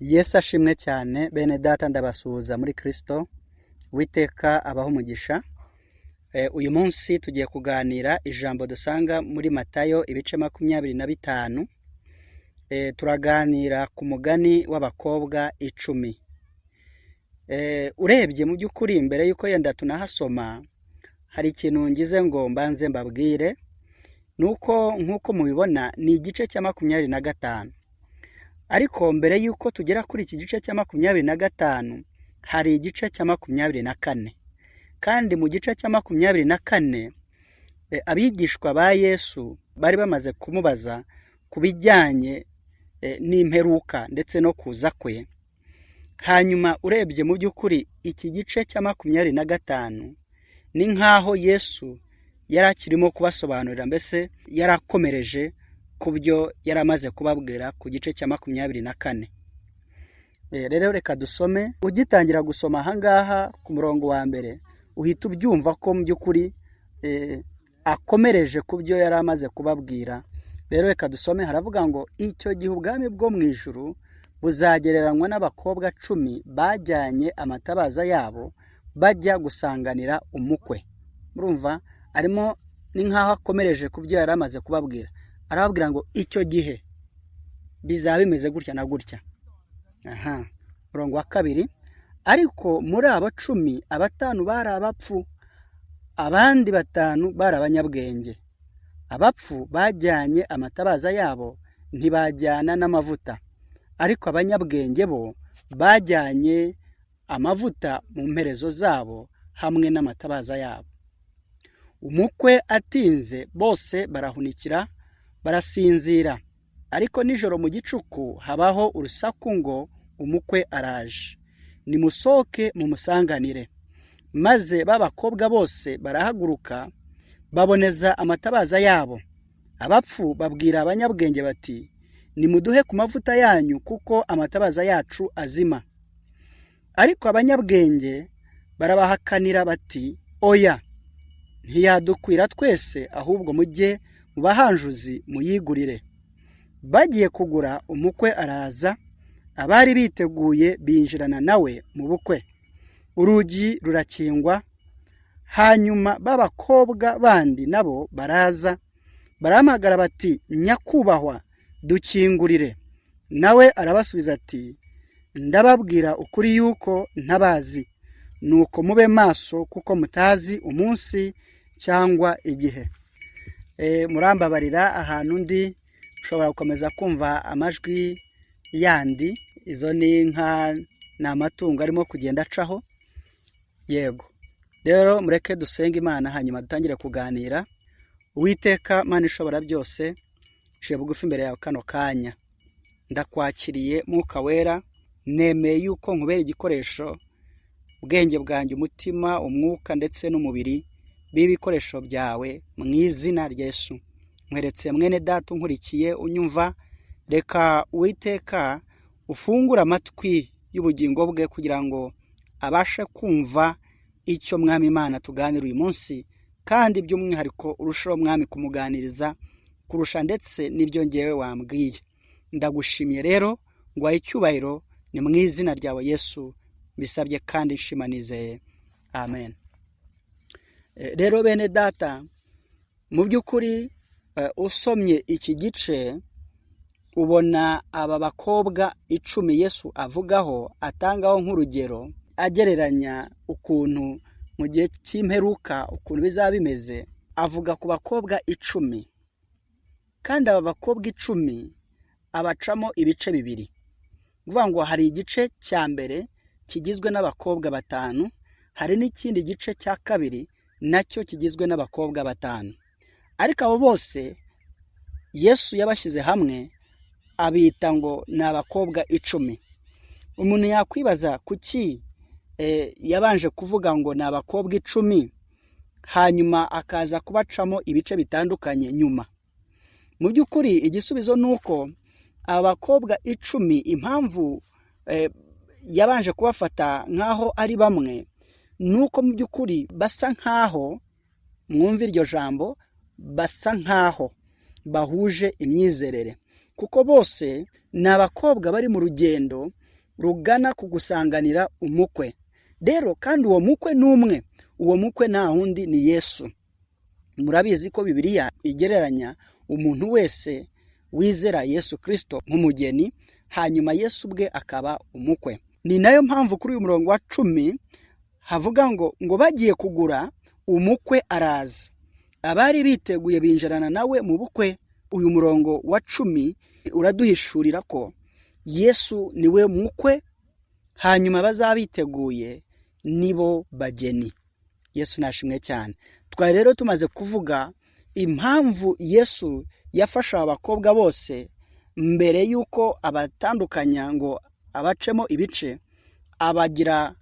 Yesu ashimwe cyane bene data ndabasuhuza muri Kristo witeka abaho umugisha. Uyu munsi tugiye kuganira ijambo dusanga muri Matayo ibice 25. Turaganira ku mugani w'abakobwa 10. Urebye mu by'ukuri imbere yuko yenda tunahasoma hari ikintu ngize ngo mbanze mbabwire, nuko nkuko mubibona ni igice cya 25. Ariko mbere yuko tugera kuri iki gice cya 25 hari igice cya 24. Kandi mu gice cya 24 abigishwa ba Yesu bari bamaze kumubaza kubijyanye n'imperuka ndetse no kuza kwe. Hanyuma urebye mu by'ukuri iki gice cya 25 ni nkaho Yesu yarakirimo kubasobanurira, mbese yarakomereje kubyo yaramaze kubabwira ku gice cya 24. Rero reka dusome. Ugitangira gusoma ahangaha ku murongo wa mbere uhita ubyumva ko mu by'ukuri akomereje kubyo yaramaze kubabwira. Rero reka dusome. Haravuga ngo icyo gihe ubwami bwo mu ijuru buzagereranywa n'abakobwa 10 bajyanye amatabaza yabo bajya gusanganira umukwe. Murumva arimo ni nkaho akomereje kubyo yaramaze kubabwira. Arababwira ngo icyo gihe bizaba bimeze gutya na gutya. Murongo wa 2, ariko muri abo 10 5 bari abapfu, abandi 5 bari abanyabwenge. Abapfu bajyanye amatabaza yabo ntibajyana n'amavuta, ariko abanyabwenge bo bajyanye amavuta mu mperezo zabo hamwe n'amatabaza yabo. Umukwe atinze bose barahunikira barasinzira, ariko nijoro mu gicuku habaho urusaku ngo umukwe araje, nimusohoke mumusanganire. Maze b'abakobwa bose barahaguruka baboneza amatabaza yabo. Abapfu babwira abanyabwenge bati, nimuduhe ku mavuta yanyu kuko amatabaza yacu azima. Ariko abanyabwenge barabahakanira bati, oya, ntiyadukwira twese, ahubwo mujye mu bahanjuzi muyigurire. Bagiye kugura, umukwe araza, abari biteguye binjirana nawe mu bukwe. Urugi rurakingwa. Hanyuma b'abakobwa bandi nabo baraza, barahamagara bati, nyakubahwa, dukingurire. Nawe arabasubiza ati, ndababwira ukuri yuko ntabazi. Nuko mube maso kuko mutazi umunsi cyangwa igihe. Murambabarira ahantu ndi ushobora gukomeza kumva amajwi yandi. Izo ni nka n'amatungo arimo kugenda acaho. Yego. Rero mureke dusenge Imana hanyuma dutangire kuganira. Uwiteka Mana ishobora byose, nciye bugufi imbere yawe kano kanya. Ndakwakiriye Mwuka Wera, nemeye yuko nkubera igikoresho, ubwenge bwanjye, umutima, umwuka ndetse n'umubiri b'ibikoresho byawe mu izina rya Yesu. Nkweretse mwene data unkurikiye unyumva, reka Uwiteka ufungura amatwi y'ubugingo bwe kugira ngo abashe kumva icyo Mwami Imana tuganira uyu munsi, kandi by'umwihariko urushaho Mwami kumuganiriza kurusha ndetse n'ibyo ngewe wambwiye. Ndagushimiye rero ngo wahe icyubahiro, ni mu izina ryawe Yesu bisabye kandi nshimanize, amen. Rero bene data, mu by'ukuri usomye iki gice ubona aba bakobwa 10 Yesu avugaho, atangaho nk'urugero, agereranya ukuntu mu gihe cy'imperuka ukuntu bizaba bimeze. Avuga ku bakobwa 10, kandi aba bakobwa 10 abacamo ibice bibiri. Kuvuga ngo hari igice cya mbere kigizwe n'abakobwa 5, hari n'ikindi gice cya kabiri nacyo kigizwe n'abakobwa 5. Ariko abo bose Yesu yabashyize hamwe abita ngo ni abakobwa 10. Umuntu yakwibaza kuki yabanje kuvuga ngo ni abakobwa 10 hanyuma akaza kubacamo ibice bitandukanye nyuma. Mu by'ukuri igisubizo nuko abakobwa 10 impamvu yabanje kubafata nkaho ari bamwe, nuko mu by'ukuri basa nkaho, mwumva iryo jambo, basa nkaho bahuje imyizerere, kuko bose ni abakobwa bari mu rugendo rugana ku gusanganira umukwe. Rero kandi uwo mukwe ni umwe, uwo mukwe nta wundi ni Yesu. Murabizi ko Bibiliya igereranya umuntu wese wizera Yesu Kristo nk'umugeni, hanyuma Yesu ubwe akaba umukwe. Ni nayo mpamvu kuri uyu murongo wa 10 havuga ngo bagiye kugura, umukwe araza, abari biteguye binjirana nawe mu bukwe. Uyu murongo wa 10 uraduhishurira ko Yesu niwe mukwe, hanyuma bazabiteguye nibo bageni. Yesu nashimwe cyane. Twari rero tumaze kuvuga impamvu Yesu yafasha abakobwa bose mbere yuko abatandukanya ngo abacemo ibice, abagira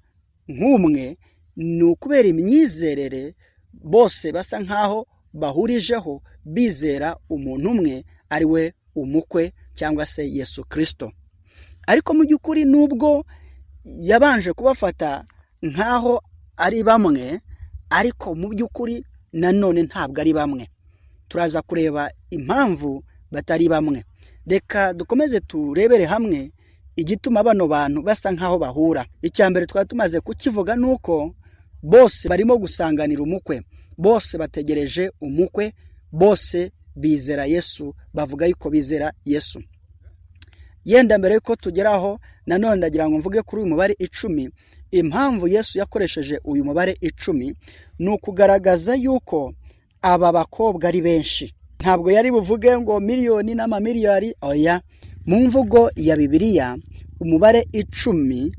nk'umwe, ni ukubera imyizerere bose basa nkaho bahurijeho, bizera umuntu umwe ari we umukwe cyangwa se Yesu Kristo. Ariko mu by'ukuri nubwo yabanje kubafata nkaho ari bamwe, ariko mu by'ukuri nanone ntabwo ari bamwe. Turaza kureba impamvu batari bamwe. Reka dukomeze turebere hamwe igituma bano bantu basa nkaho bahura. Icyambere twari tumaze kukivuga nuko bose barimo gusanganira umukwe, bose bategereje umukwe, bose bizera Yesu, bavuga yuko bizera Yesu. Yenda mbere yuko tugeraho, nanone ndagira ngo mvuge kuri uyu mubare 10. Impamvu Yesu yakoresheje uyu mubare 10 ni ukugaragaza yuko aba bakobwa ari benshi. Ntabwo yari buvuge ngo miliyoni n'amamiliyari, oya. Mu mvugo ya Bibiliya umubare 10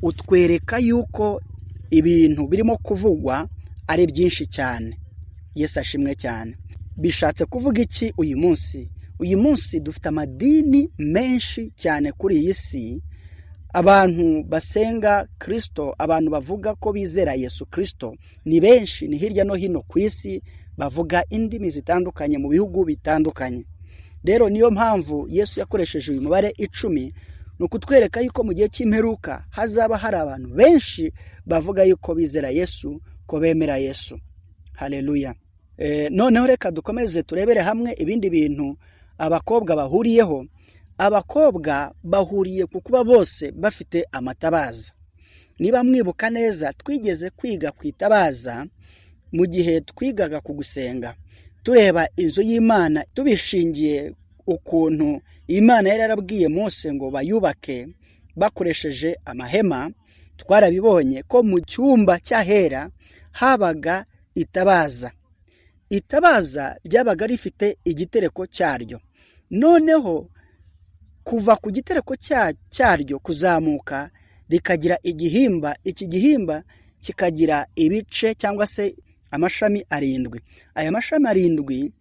utwereka yuko ibintu birimo kuvugwa ari byinshi cyane. Yesu ashimwe cyane. Bishatse kuvuga iki uyu munsi? Uyu munsi dufite amadini menshi cyane kuri iyi si. Abantu basenga Kristo, abantu bavuga ko bizera Yesu Kristo ni benshi, ni hirya no hino ku isi, bavuga indimi zitandukanye mu bihugu bitandukanye. Rero niyo mpamvu Yesu yakoresheje uyu mubare 10, ni ukutwereka yuko mu gihe cy'imperuka hazaba hari abantu benshi bavuga yuko bizera Yesu, ko bemera Yesu. Haleluya. Noneho reka dukomeze turebere hamwe ibindi bintu abakobwa bahuriyeho. Abakobwa bahuriye ku kuba bose bafite amatabaza. Niba mwibuka neza, twigeze kwiga ku itabaza mu gihe twigaga ku gusenga, tureba inzu y'Imana, tubishingiye ukuntu Imana yari yarabwiye Mose ngo bayubake bakoresheje amahema. Twarabibonye ko mu cyumba cy'ahera habaga itabaza. Itabaza ryabaga rifite igitereko cyaryo. Noneho kuva ku gitereko cyaryo kuzamuka rikagira igihimba, iki gihimba kikagira ibice cyangwa se amashami 7. Aya mashami 7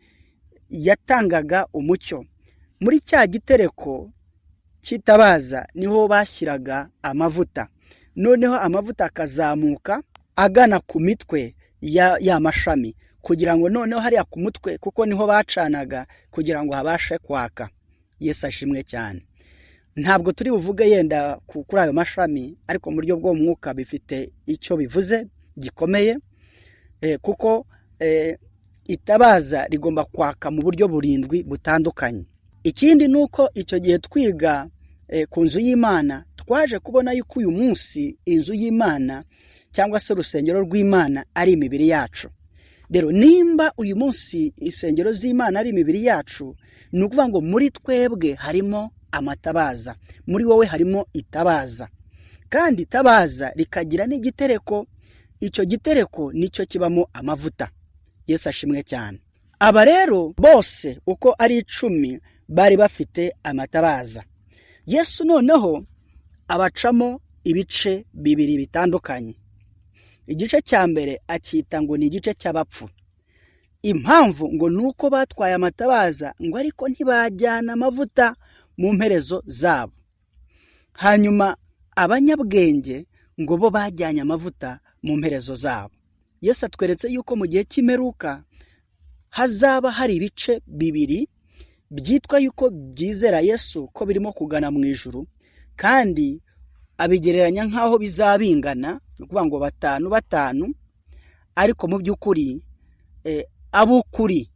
yatangaga umucyo. Muri cya gitereko cy'itabaza niho bashyiraga amavuta. Noneho amavuta akazamuka agana ku mitwe ya mashami, kugira ngo noneho hariya ku mutwe, kuko niho bacanaga, kugira ngo habashe kwaka. Yesu ashimwe cyane. Ntabwo turi buvuge yenda kuri ayo mashami, ariko mu buryo bwo mwuka bifite icyo bivuze gikomeye, kuko itabaza rigomba kwaka mu buryo 7 butandukanye. Ikindi nuko icyo gihe twiga ku nzu y'Imana, twaje kubona yuko uyu munsi inzu y'Imana cyangwa se urusengero rw'Imana ari imibiri yacu. Rero nimba uyu munsi insengero z'Imana ari imibiri yacu, ni ukuvuga ngo muri twebwe harimo amatabaza, muri wowe harimo itabaza. Kandi itabaza rikagira n'igitereko, icyo gitereko nicyo kibamo amavuta. Yesu ashimwe cyane. Aba rero bose uko ari 10 bari bafite amatabaza. Yesu noneho abacamo ibice 2 bitandukanye. Igice cya mbere akita ngo ni igice cy'abapfu. Impamvu ngo nuko batwaye amatabaza, ngo ariko ntibajyana amavuta mu mperezo zabo. Hanyuma abanyabwenge ngo bo bajyanye amavuta mu mperezo zabo. Yesu atweretse yuko mu gihe cy'imperuka hazaba hari ibice 2 byitwa yuko byizera Yesu, ko birimo kugana mu ijuru, kandi abigereranya nkaho bizabingana, ukuvuga ngo 5, ariko mu by'ukuri abukuri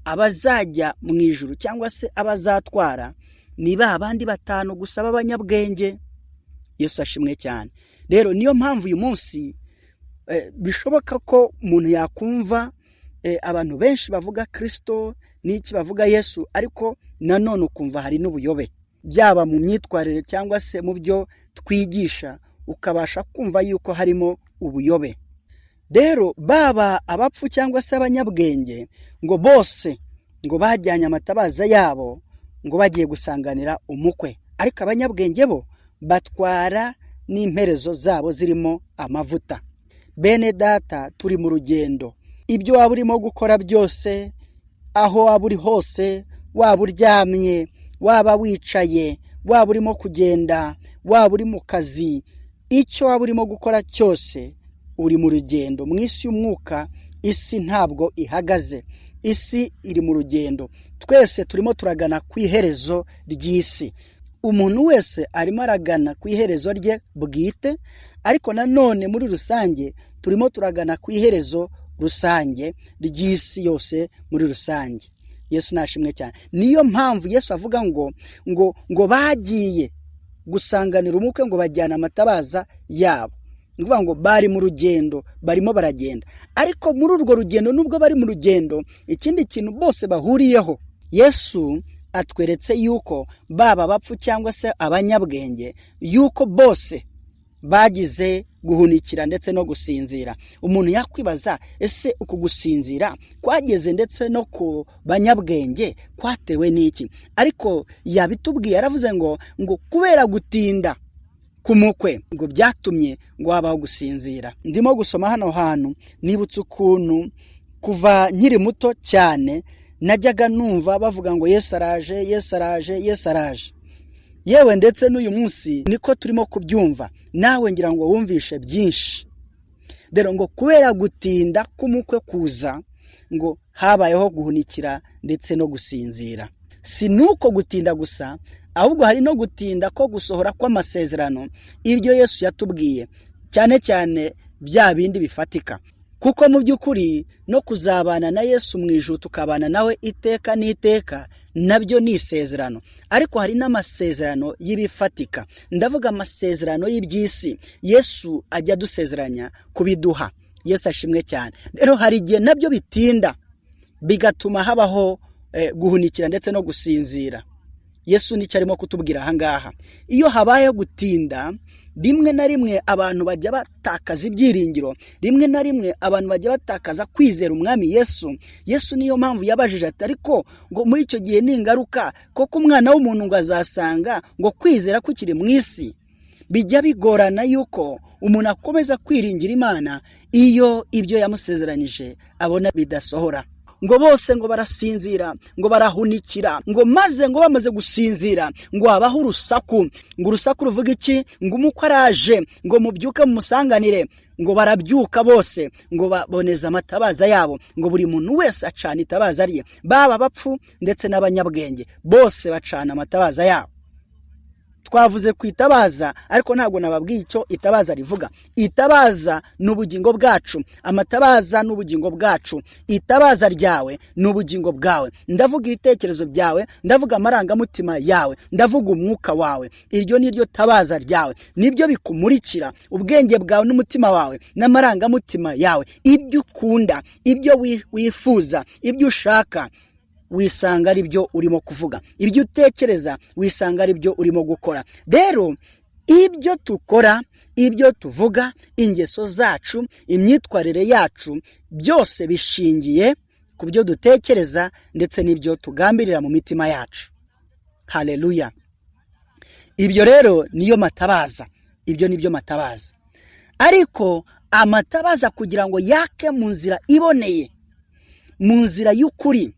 abazajya mu ijuru cyangwa se abazatwara ni ba bandi 5 gusa b'abanyabwenge. Yesu ashimwe cyane. Rero niyo mpamvu uyu munsi bishoboka ko umuntu yakumva abantu benshi bavuga Kristo n'iki bavuga Yesu, ariko nanone ukumva hari n'ubuyobe, byaba mu myitwarire cyangwa se mu byo twigisha, ukabasha kumva yuko harimo ubuyobe. Rero baba abapfu cyangwa se abanyabwenge, ngo bose ngo bajyanye amatabaza yabo ngo bagiye gusanganira umukwe, ariko abanyabwenge bo batwara n'imperezo zabo zirimo amavuta. Bene data, turi mu rugendo. Ibyo waba urimo gukora byose, aho waba uri hose, waba uryamye, waba wicaye, waba urimo kugenda, waba uri mu kazi, icyo waba urimo gukora cyose, uri mu rugendo. Mu isi y'umwuka, isi ntabwo ihagaze, isi iri mu rugendo. Twese turimo turagana ku iherezo ry'isi. Umuntu wese arimo aragana ku iherezo rye bwite, ariko nanone muri rusange turimo turagana ku iherezo rusange ry'isi yose muri rusange. Yesu nashimwe cyane. Niyo mpamvu Yesu avuga ngo bagiye gusanganira umukwe, ngo bajyana amatabaza yabo. Nguvuga ngo bari mu rugendo, barimo baragenda. Ariko muri urwo rugendo, nubwo bari mu rugendo, ikindi kintu bose bahuriyeho, Yesu atweretse yuko baba bapfu cyangwa se abanyabwenge, yuko bose bagize guhunikira ndetse no gusinzira. Umuntu yakwibaza, ese uku gusinzira kwageze ndetse no ku banyabwenge kwatewe n'iki? Ariko yabitubwiye, yaravuze ngo kubera gutinda kumukwe ngo byatumye ngo habaho gusinzira. Ndimo gusoma hano hantu, nibutse ukuntu kuva nkiri muto cyane najyaga numva bavuga ngo Yesu araje, Yesu araje, Yesu araje. Yewe ndetse n'uyu munsi niko turimo kubyumva, nawe ngira ngo wumvishe byinshi. Rero ngo kubera gutinda k'umukwe kuza, ngo habayeho guhunikira ndetse no gusinzira. Si nuko gutinda gusa, ahubwo hari no gutinda ko gusohora kw'amasezerano, ibyo Yesu yatubwiye, cyane cyane bya bindi bifatika. Kuko mu by'ukuri no kuzabana na Yesu mu ijuru, tukabana nawe iteka n'iteka, nabyo ni isezerano. Ariko hari n'amasezerano y'ibifatika, ndavuga amasezerano y'iby'isi Yesu ajya adusezeranya kubiduha. Yesu ashimwe cyane. Rero hari igihe nabyo bitinda, bigatuma habaho guhunikira ndetse no gusinzira. Yesu nicyo arimo kutubwira aha ngaha. Iyo habaye gutinda, rimwe na rimwe abantu bajya batakaza ibyiringiro, rimwe na rimwe abantu bajya batakaza kwizera umwami Yesu. Yesu niyo mpamvu yabajije ati, ariko ngo muri icyo gihe ni ingaruka koko umwana w'umuntu ngo azasanga ngo kwizera kukiri mu isi? Bijya bigorana yuko umuntu akomeza kwiringira Imana iyo ibyo yamusezeranyije abona bidasohora. Ngo bose ngo barasinzira, ngo barahunikira, ngo maze ngo bamaze gusinzira, ngo habaho urusaku. Ngo urusaku ruvuga iki? Ngo umukwe araje, ngo mubyuke mumusanganire. Ngo barabyuka bose, ngo baboneza amatabaza yabo, ngo buri muntu wese acana itabaza rye, baba bapfu ndetse n'abanyabwenge, bose bacana amatabaza yabo. Twavuze ku itabaza, ariko ntabwo nababwiye icyo itabaza rivuga. Itabaza ni ubugingo bwacu, amatabaza ni ubugingo bwacu. Itabaza ryawe ni ubugingo bwawe. Ndavuga ibitekerezo byawe, ndavuga amarangamutima yawe, ndavuga umwuka wawe. Iryo ni ryo tabaza ryawe, nibyo bikumurikira ubwenge bwawe n'umutima wawe n'amarangamutima yawe. Ibyo ukunda, ibyo wifuza, ibyo ushaka, wisanga ari byo urimo kuvuga. Ibyo utekereza, wisanga ari byo urimo gukora. Rero ibyo tukora, ibyo tuvuga, ingeso zacu, imyitwarire yacu, byose bishingiye ku byo dutekereza ndetse n'ibyo tugambirira mu mitima yacu. Haleluya. Ibyo rero niyo matabaza, ibyo nibyo matabaza. Ariko amatabaza kugira ngo yake mu nzira iboneye, mu nzira y'ukuri,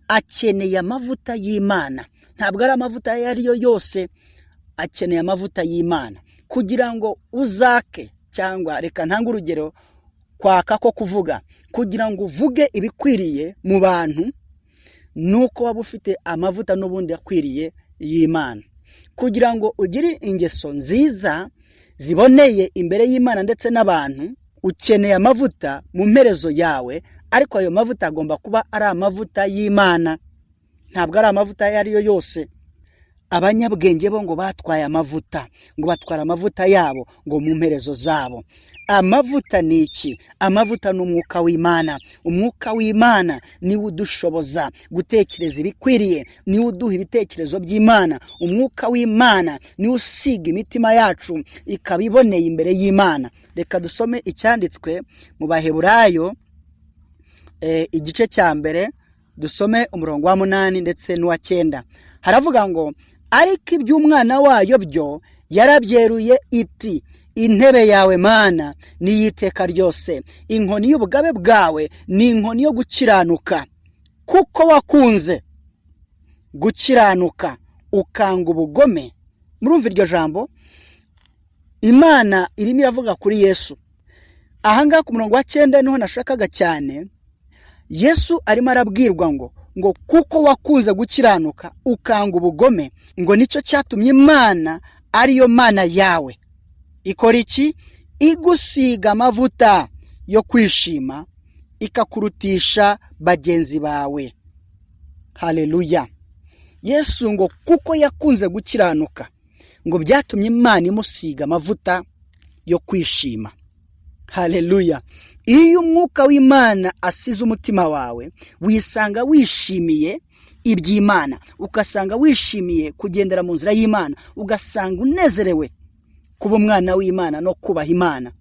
akeneye amavuta y'Imana. Ntabwo ari amavuta ayo ari yo yose, akeneye amavuta y'Imana kugira ngo uzake, cyangwa reka ntange urugero, kwaka ko kuvuga, kugira ngo uvuge ibikwiriye mu bantu, nuko waba ufite amavuta n'ubundi akwiriye y'Imana. Kugira ngo ugire ingeso nziza ziboneye imbere y'Imana ndetse n'abantu, ukeneye amavuta mu mperezo yawe, ariko ayo mavuta agomba kuba ari amavuta y'Imana, ntabwo ari amavuta ayo ari yo yose. abanyabwenge bo ngo batwaye amavuta, ngo batwara amavuta yabo ngo mu mperezo zabo. Amavuta ni iki? Amavuta ni umwuka w'Imana. Umwuka w'Imana niwe udushoboza gutekereza ibikwiriye, niwe uduha ibitekerezo by'Imana. Umwuka w'Imana niwe usiga imitima yacu ikaba iboneye imbere y'Imana. Reka dusome icyanditswe mu Baheburayo igice cya mbere, dusome umurongo wa 8 ndetse n'uwa 9. Haravuga ngo ariko iby'umwana wayo byo yarabyeruye iti, intebe yawe Mana ni y'iteka ryose, inkoni y'ubugabe bwawe ni inkoni yo gukiranuka, kuko wakunze gukiranuka ukanga ubugome. Murumva iryo jambo? Imana irimo iravuga kuri Yesu. Ahangaha ku murongo wa 9 niho nashakaga cyane. Yesu arimo arabwirwa ngo kuko wakunze gukiranuka ukanga ubugome, ngo nicyo cyatumye Imana ariyo Mana yawe ikora iki? Igusiga amavuta yo kwishima, ikakurutisha bagenzi bawe. Haleluya. Yesu ngo kuko yakunze gukiranuka, ngo byatumye Imana imusiga amavuta yo kwishima. Haleluya. Iyo umwuka w'Imana asize umutima wawe, wisanga wishimiye iby'Imana, ugasanga wishimiye kugendera mu nzira y'Imana, ugasanga unezerewe kuba umwana w'Imana no kubaha Imana.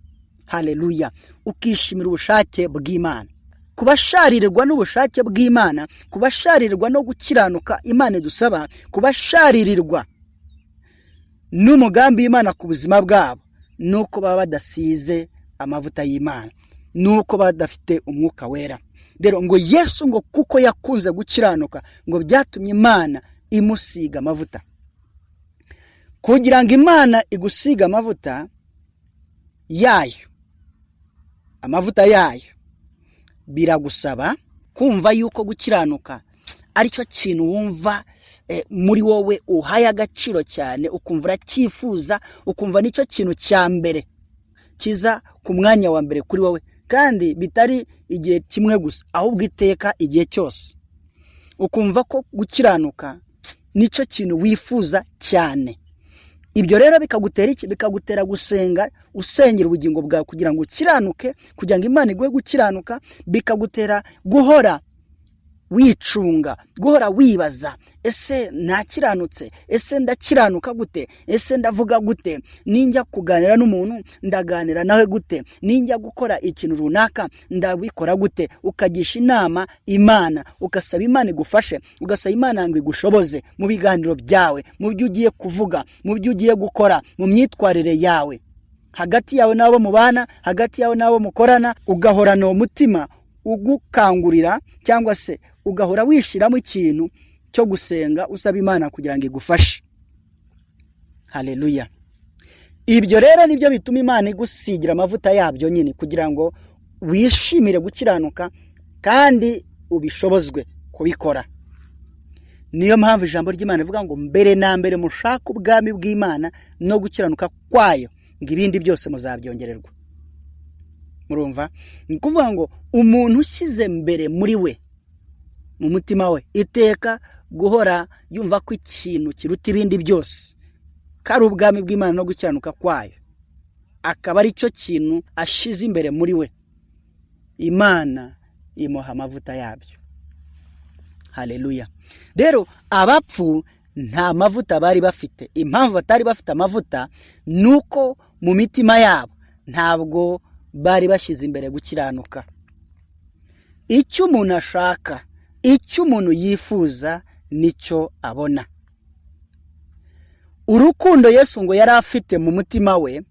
Haleluya. Ukishimira ubushake bw'Imana. Kubasharirirwa n'ubushake bw'Imana, kubasharirirwa no gukiranuka Imana dusaba, kubasharirirwa n'umugambi w'Imana ku buzima bwabo, nuko baba badasize amavuta y'Imana, nuko badafite umwuka wera. Rero ngo Yesu ngo kuko yakunze gukiranuka, ngo byatumye Imana imusiga amavuta. Kugira ngo Imana igusiga amavuta yayo, amavuta yayo, biragusaba kumva yuko gukiranuka ari cyo kintu wumva muri wowe uhaye agaciro cyane, ukumva uracyifuza, ukumva nicyo kintu cya mbere kiza ku mwanya wa mbere kuri wowe, kandi bitari igihe kimwe gusa, ahubwo iteka igihe cyose. Ukumva ko gukiranuka nicyo kintu wifuza cyane. Ibyo rero bikagutera iki? Bikagutera gusenga, usengera ubugingo bwawe kugira ngo ukiranuke, kugira ngo Imana iguhe gukiranuka. Bikagutera guhora wicunga, guhora wibaza, ese nakiranutse? Ese ndakiranuka gute? Ese ndavuga gute? Ninjya kuganira n'umuntu ndaganira nawe gute? Ninjya gukora ikintu runaka ndabikora gute? Ukagisha inama Imana, ugasaba Imana igufashe, ugasaba Imana ngo igushoboze mu biganiro byawe, mu byo ugiye kuvuga, mu byo ugiye gukora, mu myitwarire yawe, hagati yawe n'abo mubana, hagati yawe n'abo mukorana. Ugahorana umutima ugukangurira, cyangwa se ugahora wishiramo ikintu cyo gusenga usaba Imana kugira ngo igufashe. Haleluya. Ibyo rero nibyo bituma Imana igusigira amavuta yabyo nyine, kugira ngo wishimire gukiranuka kandi ubishobozwe kubikora. Niyo mpamvu ijambo ry'Imana rivuga ngo mbere na mbere mushaka ubwami bw'Imana no gukiranuka kwayo, ngo ibindi byose muzabyongererwa. Murumva? Ni kuvuga ngo umuntu ushyize mbere muri we, mu mutima we, iteka guhora yumva ko ikintu kiruta ibindi byose kari ubwami bw'Imana no gukiranuka kwayo, akaba ari cyo kintu ashize imbere muri we, Imana imuha amavuta yabyo. Haleluya. Rero abapfu nta mavuta bari bafite. Impamvu batari bafite amavuta nuko mu mitima yabo ntabwo bari bashyize imbere gukiranuka. Icyo umuntu ashaka, icyo umuntu yifuza, nicyo abona. Urukundo Yesu ngo yari afite mu mutima we,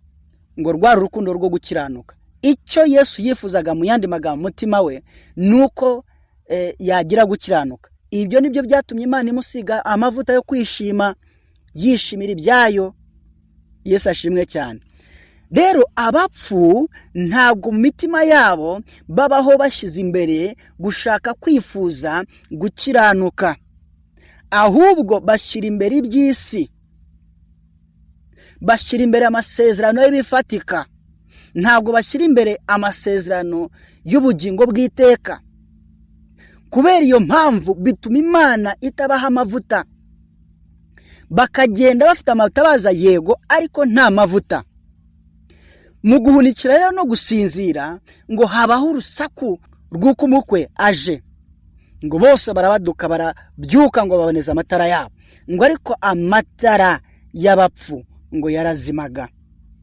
ngo rwari urukundo rwo gukiranuka. Icyo Yesu yifuzaga mu yandi magambo mu mutima we nuko yagira gukiranuka. Ibyo nibyo byatumye Imana imusiga amavuta yo kwishima, yishimira ibyayo. Yesu ashimwe cyane. Rero abapfu ntabwo mu mitima yabo babaho bashyize imbere gushaka kwifuza gukiranuka, ahubwo bashyira imbere iby'isi, bashyira imbere amasezerano y'ibifatika, ntabwo bashyira imbere amasezerano y'ubugingo bw'iteka. Kubera iyo mpamvu bituma Imana itabaha amavuta. bakagenda bafite amatabaza yego ariko nta mavuta. Mu guhunikira rero no gusinzira ngo habaho urusaku rw'uko umukwe aje, ngo bose barabaduka barabyuka ngo baboneze amatara yabo, ngo ariko amatara y'abapfu ngo yarazimaga,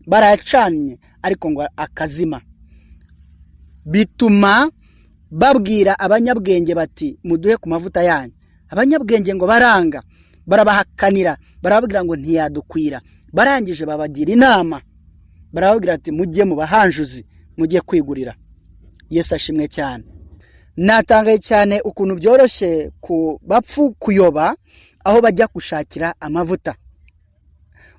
barayacanye ariko ngo akazima. Bituma babwira abanyabwenge bati muduhe ku mavuta yanyu. Abanyabwenge ngo baranga, barabahakanira, barababwira ngo ntiyadukwira. Barangije babagira inama, barababwira ati mujye mu bahanjuzi mujye kwigurira. Yesu ashimwe cyane. Natangaye cyane ukuntu byoroshye ku bapfu kuyoba aho bajya gushakira amavuta.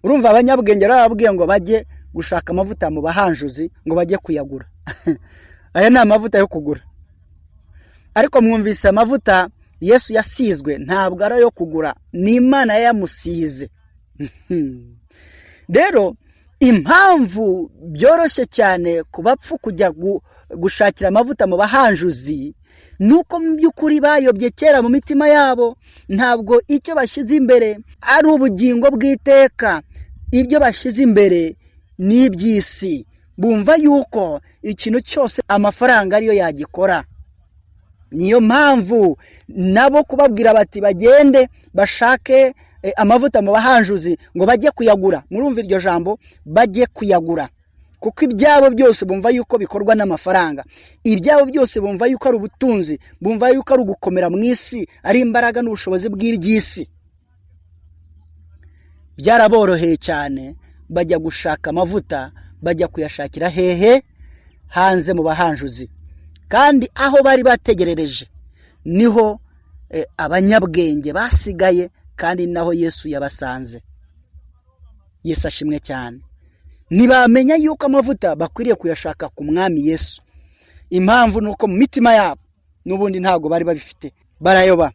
Urumva abanyabwenge barababwiye ngo bajye gushaka amavuta mu bahanjuzi ngo bajye kuyagura. Aya ni amavuta yo kugura. Ariko mwumvise amavuta Yesu yasizwe ntabwo ari ayo kugura, ni Imana yamusize. Rero impamvu byoroshye cyane ku bapfu kujya gushakira amavuta mu bahanjuzi nuko mu by'ukuri bayobye kera mu mitima yabo. Ntabwo icyo bashyize imbere ari ubugingo bw'iteka, ibyo bashyize imbere ni iby'isi. Bumva yuko ikintu cyose amafaranga ariyo yagikora. Niyo mpamvu nabo kubabwira bati bagende bashake amavuta mu bahanjuzi ngo bajye kuyagura. Murumva iryo jambo, bajye kuyagura, kuko ibyabo byose bumva yuko bikorwa n'amafaranga. Ibyabo byose bumva yuko ari ubutunzi, bumva yuko ari ugukomera mu isi, ari imbaraga n'ubushobozi bw'iby'isi. Byaraboroheye cyane, bajya gushaka amavuta, bajya kuyashakira hehe? Hanze mu bahanjuzi. Kandi aho bari bategerereje niho abanyabwenge basigaye, kandi naho Yesu yabasanze. Yesu ashimwe cyane. Ntibamenya yuko amavuta bakwiriye kuyashaka ku mwami Yesu. Impamvu nuko mu mitima yabo n'ubundi ntago bari babifite, barayoba.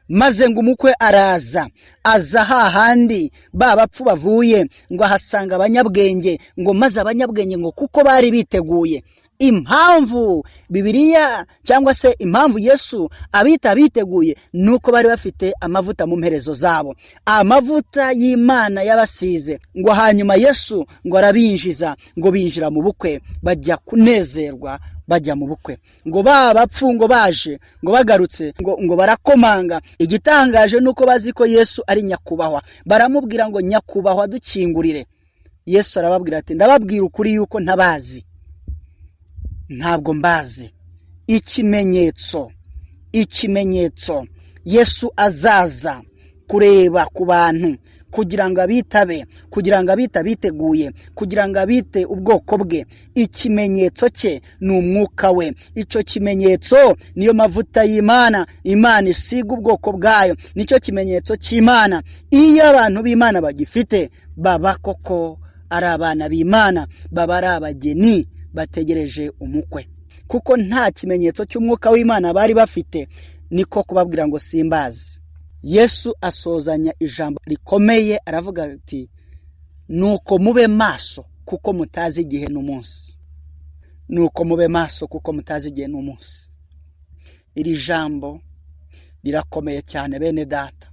Maze ngo umukwe araza, aza hahandi babapfu bavuye, ngo ahasanga abanyabwenge, ngo maze abanyabwenge ngo kuko bari biteguye. Impamvu Bibiliya cyangwa se impamvu Yesu abita biteguye nuko bari bafite amavuta mu mperezo zabo, amavuta y'Imana yabasize. Ngo hanyuma Yesu ngo arabinjiza, ngo binjira mu bukwe, bajya kunezerwa, bajya mu bukwe. Ngo babapfu ngo baje, ngo bagarutse, ngo barakomanga. Igitangaje nuko bazi ko Yesu ari nyakubahwa. Baramubwira ngo nyakubahwa dukingurire. Yesu arababwira ati ndababwira ukuri yuko ntabazi, ntabwo mbazi. Ikimenyetso Yesu azaza kureba ku bantu kugira ngo abitabe, kugira ngo abita biteguye, kugira ngo abite ubwoko bwe. Ikimenyetso cye ni umwuka we. Icyo kimenyetso niyo mavuta y'Imana, Imana isiga ubwoko bwayo. Nicyo kimenyetso cy'Imana. Iyo abantu b'Imana bagifite, baba koko ari abana b'Imana, baba ari abageni bategereje umukwe. Kuko nta kimenyetso cy'umwuka w'Imana bari bafite, niko kubabwira ngo simbazi. Yesu asozanya ijambo rikomeye, aravuga ati nuko mube maso kuko mutazi igihe n'umunsi. Nuko mube maso kuko mutazi igihe n'umunsi. Iri jambo rirakomeye cyane bene data.